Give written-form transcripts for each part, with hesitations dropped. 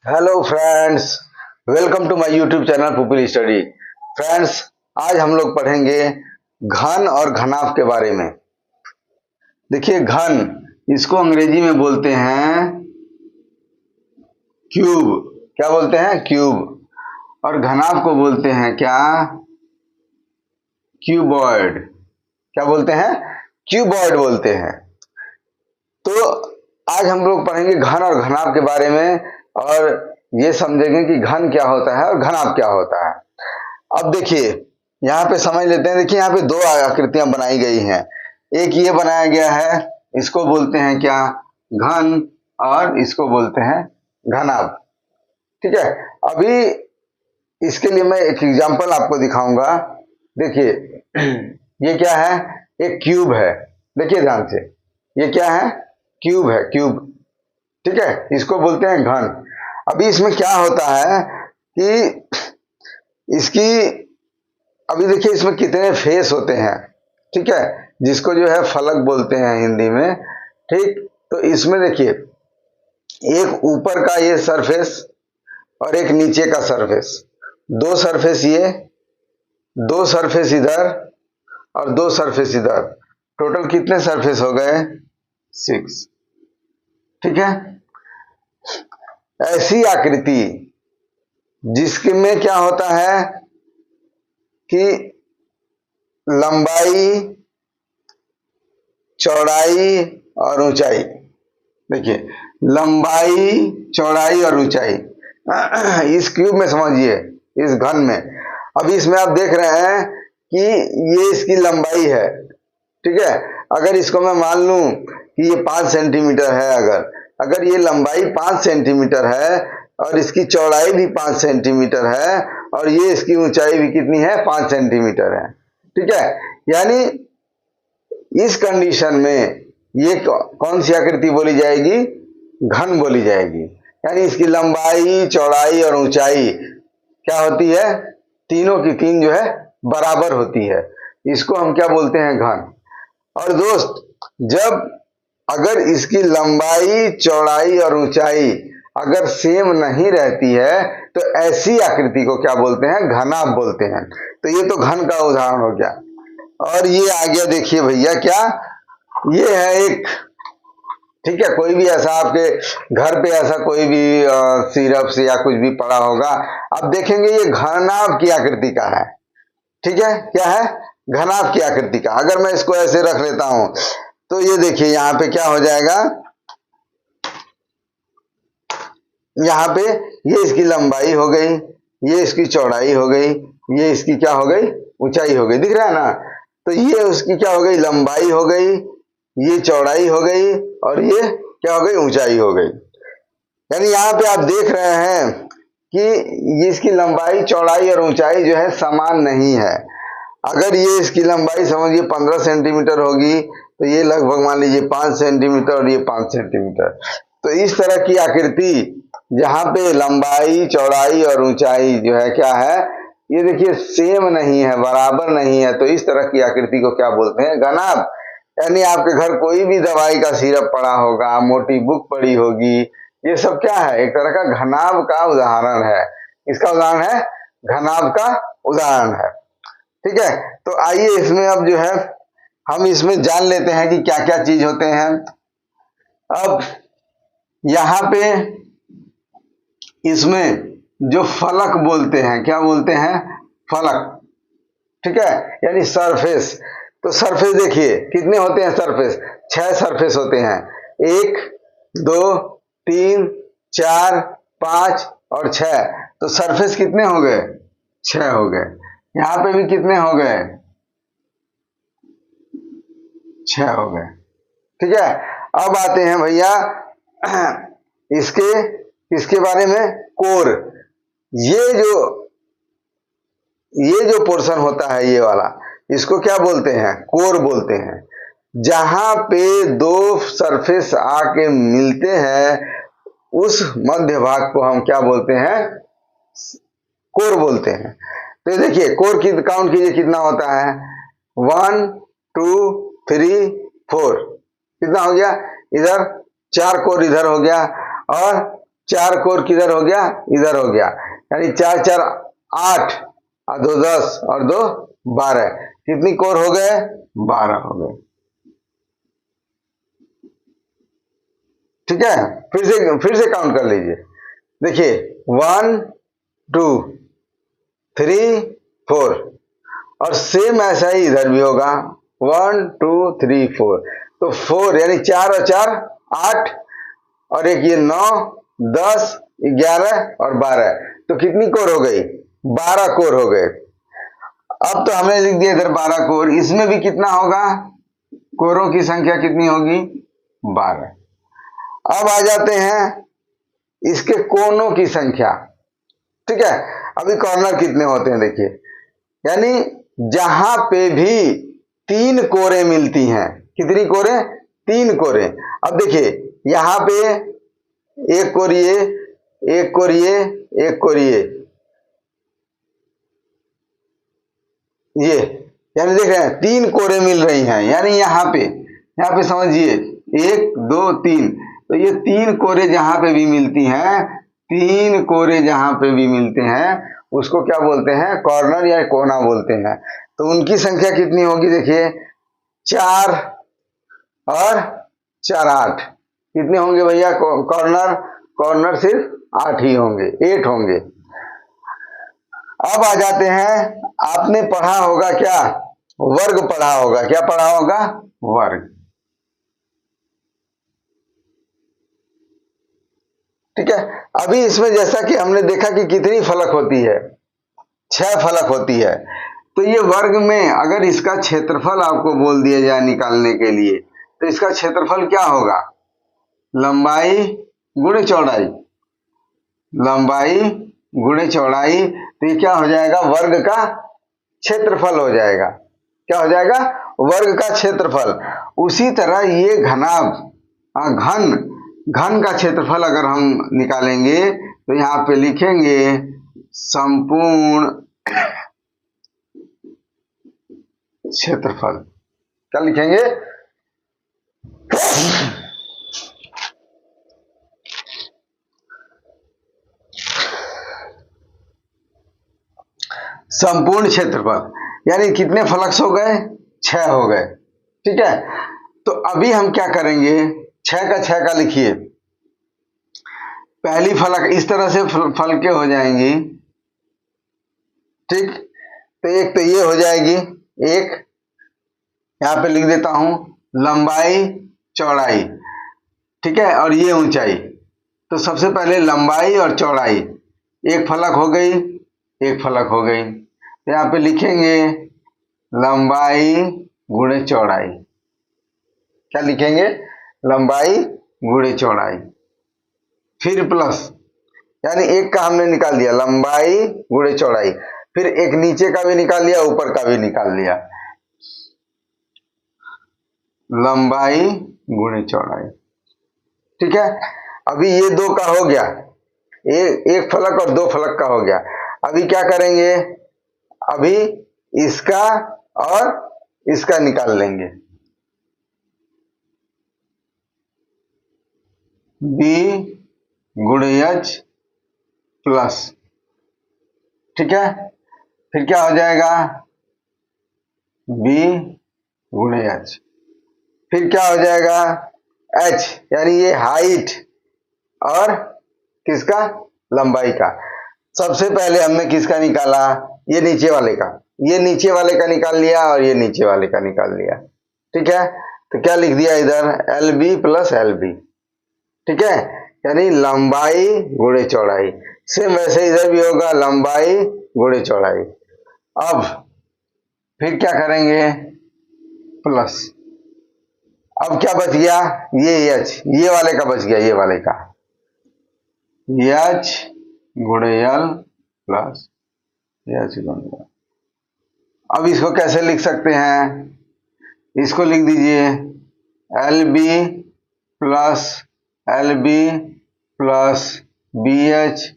Hello friends, welcome to my YouTube channel pupil study. Friends, आज हम लोग पढ़ेंगे घन और घनाभ के बारे में। देखिए, घन इसको अंग्रेजी में बोलते हैं क्यूब। क्या बोलते हैं? क्यूब। और घनाभ को बोलते हैं क्या? क्यूबॉइड। क्या बोलते हैं? क्यूबॉइड बोलते हैं। तो आज हम लोग पढ़ेंगे घन और घनाभ के बारे में और ये समझेंगे कि घन क्या होता है और घनाभ क्या होता है। अब देखिए, यहाँ पे समझ लेते हैं। देखिए, यहाँ पे दो आकृतियां बनाई गई हैं। एक ये बनाया गया है, इसको बोलते हैं क्या? घन। और इसको बोलते हैं घनाभ। ठीक है। अभी इसके लिए मैं एक एग्जांपल आपको दिखाऊंगा। देखिए, ये क्या है? एक क्यूब है। देखिए ध्यान से, ये क्या है? क्यूब है, क्यूब। ठीक है, इसको बोलते हैं घन। अभी इसमें क्या होता है कि इसकी, अभी देखिए इसमें कितने फेस होते हैं। ठीक है, जिसको जो है फलक बोलते हैं हिंदी में। ठीक, तो इसमें देखिए, एक ऊपर का ये सरफेस और एक नीचे का सरफेस, दो सरफेस ये, दो सरफेस इधर और दो सरफेस इधर। टोटल कितने सरफेस हो गए? 6। ठीक है। ऐसी आकृति जिसके में क्या होता है कि लंबाई, चौड़ाई और ऊंचाई। देखिए, लंबाई, चौड़ाई और ऊंचाई इस क्यूब में समझिए, इस घन में। अभी इसमें आप देख रहे हैं कि ये इसकी लंबाई है। ठीक है, अगर इसको मैं मान लूं कि ये 5 सेंटीमीटर है, अगर ये लंबाई 5 सेंटीमीटर है और इसकी चौड़ाई भी 5 सेंटीमीटर है और ये इसकी ऊंचाई भी कितनी है? 5 सेंटीमीटर है। ठीक है, यानी इस कंडीशन में ये कौन सी आकृति बोली जाएगी? घन बोली जाएगी। यानी इसकी लंबाई, चौड़ाई और ऊंचाई क्या होती है? तीनों की तीन जो है बराबर होती है। इसको हम क्या बोलते हैं? घन। और दोस्त, जब अगर इसकी लंबाई, चौड़ाई और ऊंचाई अगर सेम नहीं रहती है तो ऐसी आकृति को क्या बोलते हैं? घनाभ बोलते हैं। तो ये तो घन का उदाहरण हो गया। और ये आ गया, देखिए भैया, क्या ये है एक, ठीक है, कोई भी ऐसा आपके घर पे ऐसा कोई भी सिरप से या कुछ भी पड़ा होगा, आप देखेंगे ये घनाभ की आकृति का है। ठीक है, क्या है? घनाभ की आकृति का। अगर मैं इसको ऐसे रख लेता हूं तो ये देखिए, यहां पे क्या हो जाएगा? यहां पे ये इसकी लंबाई हो गई, ये इसकी चौड़ाई हो गई, ये इसकी क्या हो गई? ऊंचाई हो गई। दिख रहा है ना? तो ये उसकी क्या हो गई? लंबाई हो गई, ये चौड़ाई हो गई और ये क्या हो गई? ऊंचाई हो गई। यानी यहाँ पे आप देख रहे हैं कि इसकी लंबाई, चौड़ाई और ऊंचाई जो है समान नहीं है। अगर ये इसकी लंबाई समझिए 15 सेंटीमीटर होगी तो ये लगभग मान लीजिए 5 सेंटीमीटर और ये 5 सेंटीमीटर। तो इस तरह की आकृति जहां पे लंबाई, चौड़ाई और ऊंचाई जो है क्या है? ये देखिए सेम नहीं है, बराबर नहीं है। तो इस तरह की आकृति को क्या बोलते हैं? घनाभ। यानी आपके घर कोई भी दवाई का सिरप पड़ा होगा, मोटी बुक पड़ी होगी, ये सब क्या है? एक तरह का घनाभ का उदाहरण है। इसका उदाहरण है, घनाभ का उदाहरण है। ठीक है, तो आइए इसमें अब जो है हम इसमें जान लेते हैं कि क्या क्या चीज होते हैं। अब यहां पे इसमें जो फलक बोलते हैं, क्या बोलते हैं? फलक। ठीक है, यानी सरफेस। तो सरफेस देखिए कितने होते हैं? सरफेस 6 सरफेस होते हैं। 1, 2, 3, 4, 5 और 6। तो सरफेस कितने हो गए? 6 हो गए। यहां पे भी कितने हो गए? 6 हो गए। ठीक है, अब आते हैं भैया इसके बारे में। कोर, ये जो पोर्शन होता है, ये वाला, इसको क्या बोलते हैं? कोर बोलते हैं। जहां पे दो सरफेस आके मिलते हैं उस मध्य भाग को हम क्या बोलते हैं? कोर बोलते हैं। तो देखिए, कोर की काउंट कीजिए कितना होता है? 1, 2, 3, 4। कितना हो गया? इधर 4 कोर इधर हो गया और 4 कोर किधर हो गया, इधर हो गया, यानी 4 4 8 और 2 10 और 2 12, कितनी कोर हो गए, 12 हो गए। ठीक है, फिर से काउंट कर लीजिए। देखिए 1 2 3 4, और सेम ऐसा ही इधर भी होगा 1 2 3 4, तो 4 यानी 4 और 4 8, और एक ये 9 10 11 और 12, तो कितनी कोर हो गई, 12 कोर हो गए। अब तो हमने लिख दिया इधर 12 कोर, इसमें भी कितना होगा, कोरों की संख्या कितनी होगी, 12। अब आ जाते हैं इसके कोनों की संख्या। ठीक है, अभी कॉर्नर कितने होते हैं देखिए, यानी जहां पे भी 3 कोरे मिलती हैं, कितनी कोरे, 3 कोरे। अब देखिए यहां पे एक कोर ये, एक कोर ये, एक कोर ये, यानी देख रहे हैं 3 कोरे मिल रही हैं, यानी यहाँ पे समझिए 1 2 3, तो ये 3 कोरे जहां पे भी मिलती हैं, 3 कोरे जहां पे भी मिलते हैं उसको क्या बोलते हैं, कॉर्नर या कोना बोलते हैं। तो उनकी संख्या कितनी होगी, देखिए 4 और 4 8, कितने होंगे भैया कॉर्नर, कॉर्नर सिर्फ 8 ही होंगे, 8 होंगे। अब आ जाते हैं, आपने पढ़ा होगा क्या, वर्ग पढ़ा होगा, क्या पढ़ा होगा, वर्ग। ठीक है, अभी इसमें जैसा कि हमने देखा कि कितनी फलक होती है, 6 फलक होती है, तो ये वर्ग में अगर इसका क्षेत्रफल आपको बोल दिया जाए निकालने के लिए, तो इसका क्षेत्रफल क्या होगा, लंबाई गुणे चौड़ाई, लंबाई गुणे चौड़ाई, तो ये क्या हो जाएगा, वर्ग का क्षेत्रफल हो जाएगा, क्या हो जाएगा, वर्ग का क्षेत्रफल। उसी तरह ये घनाभ, घन का क्षेत्रफल अगर हम निकालेंगे तो यहाँ पे लिखेंगे संपूर्ण क्षेत्रफल, क्या लिखेंगे, संपूर्ण क्षेत्रफल, यानी कितने फलक हो गए, 6 हो गए। ठीक है, तो अभी हम क्या करेंगे, 6 का 6 का लिखिए, पहली फलक इस तरह से फलके हो जाएंगी। ठीक, तो एक तो ये हो जाएगी, एक यहां पे लिख देता हूं लंबाई चौड़ाई, ठीक है, और ये ऊंचाई। तो सबसे पहले लंबाई और चौड़ाई, एक फलक हो गई, एक फलक हो गई, तो यहां पे लिखेंगे लंबाई गुणे चौड़ाई, क्या लिखेंगे, लंबाई गुणे चौड़ाई, फिर प्लस, यानी एक का हमने निकाल दिया लंबाई गुणे चौड़ाई, फिर एक नीचे का भी निकाल लिया, ऊपर का भी निकाल लिया, लंबाई गुणे चौड़ाई। ठीक है, अभी ये 2 का हो गया, एक फलक और 2 फलक का हो गया। अभी क्या करेंगे, अभी इसका और इसका निकाल लेंगे, बी गुणे एच प्लस, ठीक है, फिर क्या हो जाएगा, बी गुणे एच, फिर क्या हो जाएगा, एच, यानी ये हाइट और किसका, लंबाई का। सबसे पहले हमने किसका निकाला, ये नीचे वाले का, ये नीचे वाले का निकाल लिया और ये नीचे वाले का निकाल लिया। ठीक है, तो क्या लिख दिया इधर, l b plus l b, ठीक है, यानी लंबाई गुणे चौड़ाई। सेम वैसे इधर भी होगा, लंबाई गुणे चौड़ाई। अब फिर क्या करेंगे, प्लस, अब क्या बच गया, ये एच, ये वाले का बच गया, ये वाले का एच गुणे एल प्लस एच गुणे एल। अब इसको कैसे लिख सकते हैं, इसको लिख दीजिए l b plus l b plus b h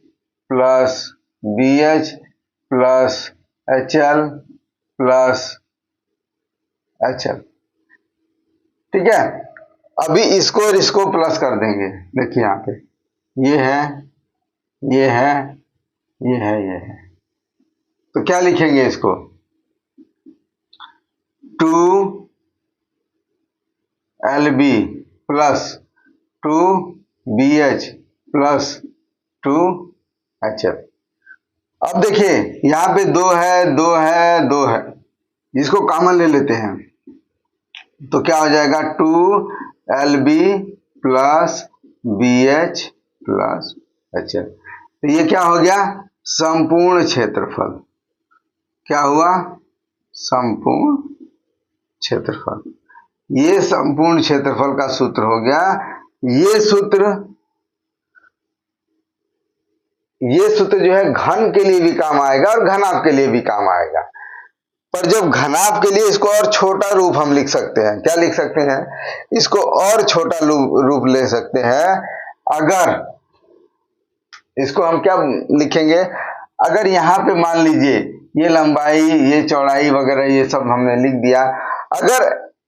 plus b h plus h l plus h l. ठीक है, अभी इसको और इसको प्लस कर देंगे, देखिए यहाँ पे ये है, ये है, ये है, ये है। तो क्या लिखेंगे इसको? 2LB plus 2BH plus 2HF। अब देखिए यहाँ पे 2 है, 2 है, 2 है, इसको कॉमन ले लेते हैं तो क्या हो जाएगा? 2LB plus BH plus HF। तो ये क्या हो गया? संपूर्ण क्षेत्रफल। क्या हुआ? संपूर्ण क्षेत्रफल। ये संपूर्ण क्षेत्रफल का सूत्र हो गया। ये सूत्र जो है घन के लिए भी काम आएगा और घनाभ के लिए भी काम आएगा। पर जब घनाभ के लिए इसको और छोटा रूप हम लिख सकते हैं। क्या लिख सकते हैं? इसको और छोटा रूप ले सकते हैं। अगर इसको हम क्या लिखेंगे? अगर यहाँ पे मान लीजिए ये लंबाई, ये चौड़ाई वगैरह ये सब हमने लिख दिया, अगर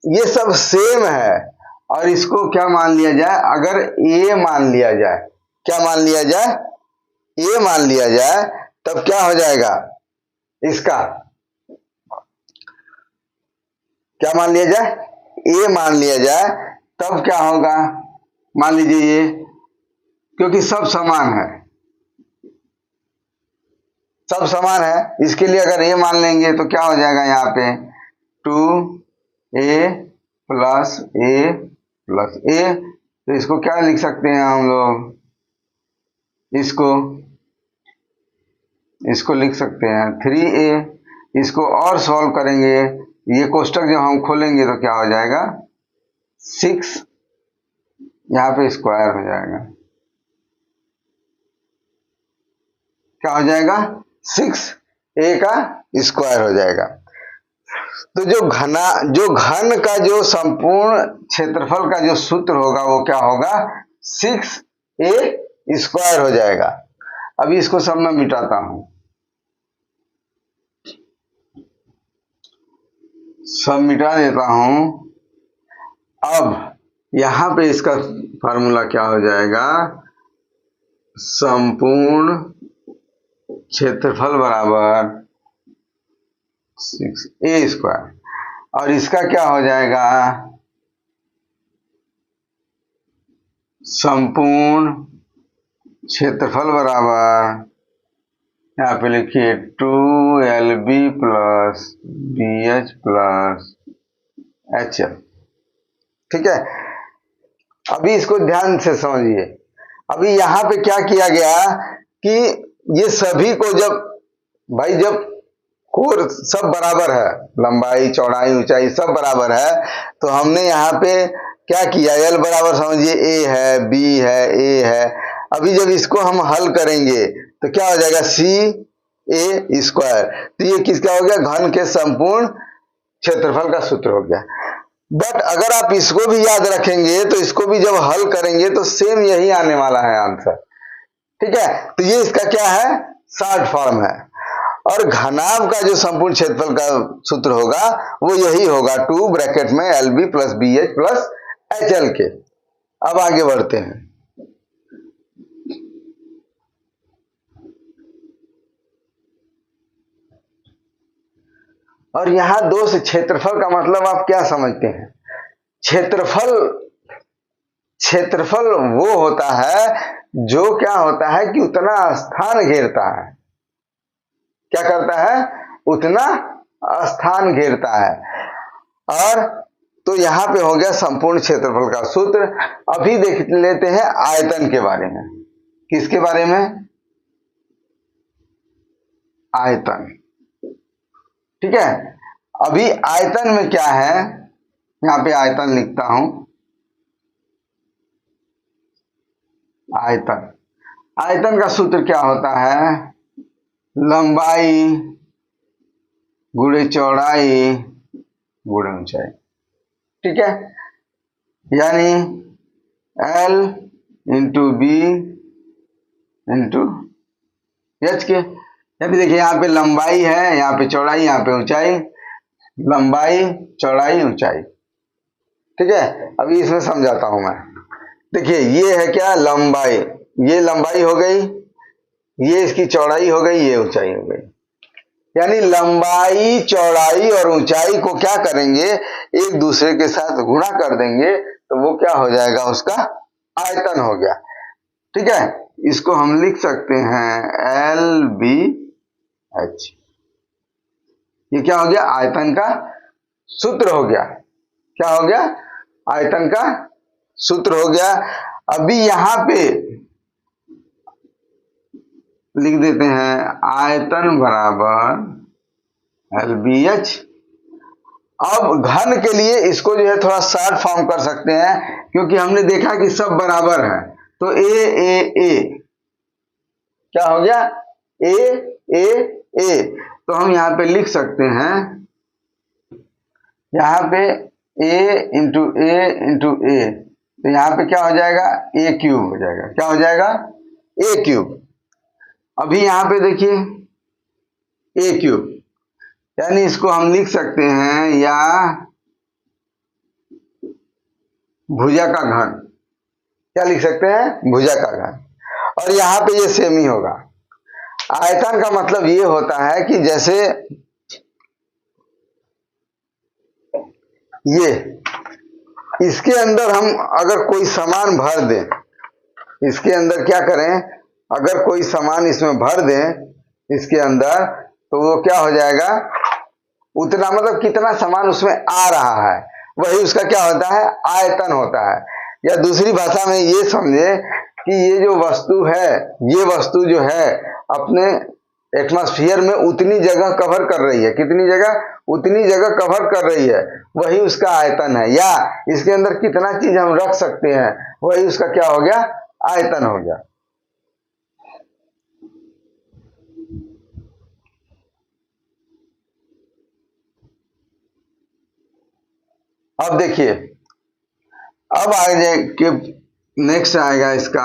ये सब सेम है और इसको क्या मान लिया जाए? अगर a मान लिया जाए, क्या मान लिया जाए? a मान लिया जाए, तब क्या हो जाएगा? इसका क्या मान लिया जाए? a मान लिया जाए, तब क्या होगा? मान लीजिए ये, क्योंकि सब समान है, सब समान है, इसके लिए अगर a मान लेंगे तो क्या हो जाएगा? यहाँ पे 2a plus a plus a। तो इसको क्या लिख सकते हैं हम लोग? इसको लिख सकते हैं 3a। इसको और सॉल्व करेंगे, ये कोष्टक जब हम खोलेंगे तो क्या हो जाएगा? 6, यहाँ पे स्क्वायर हो जाएगा। क्या हो जाएगा? 6a का स्क्वायर हो जाएगा। तो जो घन का जो संपूर्ण क्षेत्रफल का जो सूत्र होगा वो क्या होगा? 6a स्क्वायर हो जाएगा। अभी इसको सब मैं मिटाता हूं, सब मिटा देता हूं। अब यहां पे इसका फार्मूला क्या हो जाएगा? संपूर्ण क्षेत्रफल बराबर 6a स्क्वायर, और इसका क्या हो जाएगा? संपूर्ण क्षेत्रफल बराबर, यहाँ पे लिखिए 2LB plus BH plus HF। ठीक है, अभी इसको ध्यान से समझिए। अभी यहाँ पे क्या किया गया कि ये सभी को जब कोण सब बराबर है, लंबाई चौड़ाई ऊंचाई सब बराबर है, तो हमने यहाँ पे क्या किया? L बराबर समझिए a है, b है, a है। अभी जब इसको हम हल करेंगे तो क्या हो जाएगा? CA square. तो ये किसका हो गया? घन के संपूर्ण क्षेत्रफल का सूत्र हो गया। बट अगर आप इसको भी याद रखेंगे तो इसको भी जब हल करेंगे तो सेम यही आने वाला है आंसर। ठीक है, तो ये इसका क्या है? शॉर्ट फॉर्म है। और घनाभ का जो संपूर्ण क्षेत्रफल का सूत्र होगा वो यही होगा, 2 ब्रैकेट में LB plus BH plus HL के। अब आगे बढ़ते हैं। और यहां 2 से क्षेत्रफल का मतलब आप क्या समझते हैं? क्षेत्रफल वो होता है जो क्या होता है कि उतना स्थान घेरता है। क्या करता है? उतना स्थान घेरता है। और तो यहां पे हो गया संपूर्ण क्षेत्रफल का सूत्र। अभी देख लेते हैं आयतन के बारे में। किसके बारे में? आयतन। ठीक है, अभी आयतन में क्या है? यहाँ पे आयतन लिखता हूं। आयतन का सूत्र क्या होता है? लंबाई गुणे चौड़ाई गुणे ऊंचाई। ठीक है, यानी L into B into H के। यानी देखिए यहाँ पे लंबाई है, यहाँ पे चौड़ाई, यहाँ पे ऊंचाई, लंबाई चौड़ाई ऊंचाई। ठीक है, अभी इसमें समझाता हूं मैं। देखिए ये है क्या? लंबाई। ये लंबाई हो गई, ये इसकी चौड़ाई हो गई, ये ऊंचाई हो गई। यानी लंबाई, चौड़ाई और ऊंचाई को क्या करेंगे, एक दूसरे के साथ गुणा कर देंगे तो वो क्या हो जाएगा, उसका आयतन हो गया। ठीक है, इसको हम लिख सकते हैं LBH। ये क्या हो गया, आयतन का सूत्र हो गया। क्या हो गया, आयतन का सूत्र हो गया। अभी यहां पे लिख देते हैं आयतन बराबर LBH। अब घन के लिए इसको जो है थोड़ा शॉर्ट फॉर्म कर सकते हैं, क्योंकि हमने देखा कि सब बराबर है। तो ए क्या हो गया, ए। तो हम यहां पे लिख सकते हैं, यहां पे ए इंटू ए, तो यहां पे क्या हो जाएगा, ए क्यूब हो जाएगा। क्या हो जाएगा, ए क्यूब। अभी यहां पे देखिए ए क्यूब, यानी इसको हम लिख सकते हैं या भुजा का घन। क्या लिख सकते हैं, भुजा का घन। और यहां पे ये सेम ही होगा। आयतन का मतलब ये होता है कि जैसे ये, इसके अंदर हम अगर कोई सामान भर दें, इसके अंदर क्या करें, अगर कोई सामान इसमें भर दें इसके अंदर, तो वो क्या हो जाएगा, उतना मतलब कितना सामान उसमें आ रहा है, वही उसका क्या होता है, आयतन होता है। या दूसरी भाषा में ये समझे कि ये जो वस्तु है, ये वस्तु जो है अपने एटमॉस्फेयर में उतनी जगह कवर कर रही है, कितनी जगह, उतनी जगह कवर कर रही है, वही उसका आयतन है। या इसके अंदर कितना चीज हम रख सकते हैं, वही उसका क्या हो गया, आयतन हो गया। अब देखिए, अब आगे के नेक्स्ट आएगा इसका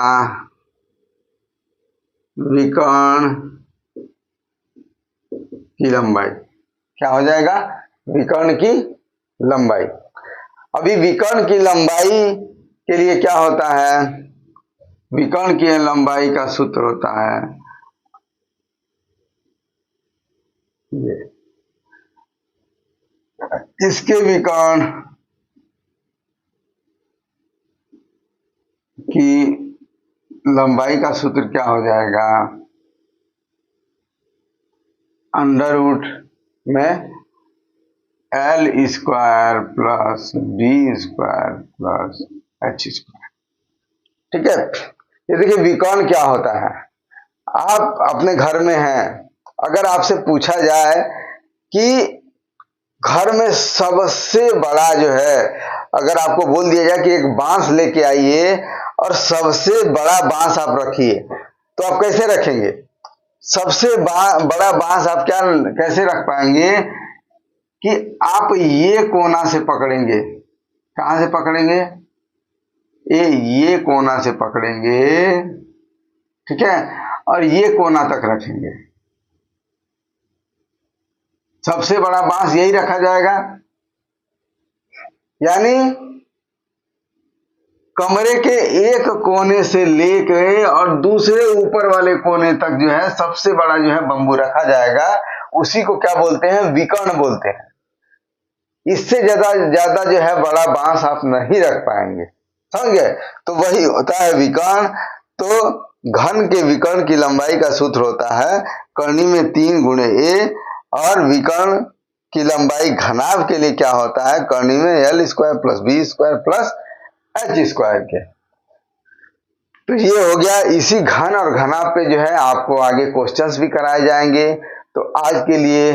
विकर्ण की लंबाई। क्या हो जाएगा, विकर्ण की लंबाई। अभी विकर्ण की लंबाई के लिए क्या होता है, विकर्ण की लंबाई का सूत्र होता है ये, इसके विकर्ण की लंबाई का सूत्र क्या हो जाएगा, अंडर रूट में L square plus B square plus H square. ठीक है, ये देखिए विकर्ण क्या होता है। आप अपने घर में हैं, अगर आपसे पूछा जाए कि घर में सबसे बड़ा जो है, अगर आपको बोल दिया जाए कि एक बांस लेके आइए और सबसे बड़ा बांस आप रखिए, तो आप कैसे रखेंगे, सबसे बड़ा बांस आप क्या कैसे रख पाएंगे, कि आप ये कोना से पकड़ेंगे, कहां से पकड़ेंगे, ये कोना से पकड़ेंगे, ठीक है, और ये कोना तक रखेंगे, सबसे बड़ा बांस यही रखा जाएगा। यानी कमरे के एक कोने से लेकर और दूसरे ऊपर वाले कोने तक जो है सबसे बड़ा जो है बंबू रखा जाएगा, उसी को क्या बोलते हैं, विकर्ण बोलते हैं। इससे ज्यादा जो है बड़ा बांस आप नहीं रख पाएंगे, समझे, तो वही होता है विकर्ण। तो घन के विकर्ण की लंबाई का सूत्र होता है कर्णी में 3 गुणे a, और विकर्ण की लंबाई घनाभ के लिए क्या होता है, कर्णी में L square plus B square plus H square के। तो ये हो गया, इसी घन और घनाभ पे जो है आपको आगे क्वेश्चंस भी कराए जाएंगे। तो आज के लिए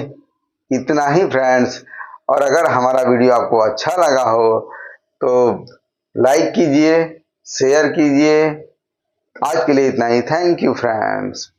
इतना ही फ्रेंड्स, और अगर हमारा वीडियो आपको अच्छा लगा हो तो लाइक कीजिए, शेयर कीजिए। आज के लिए इतना ही, थैंक यू फ्रेंड्स।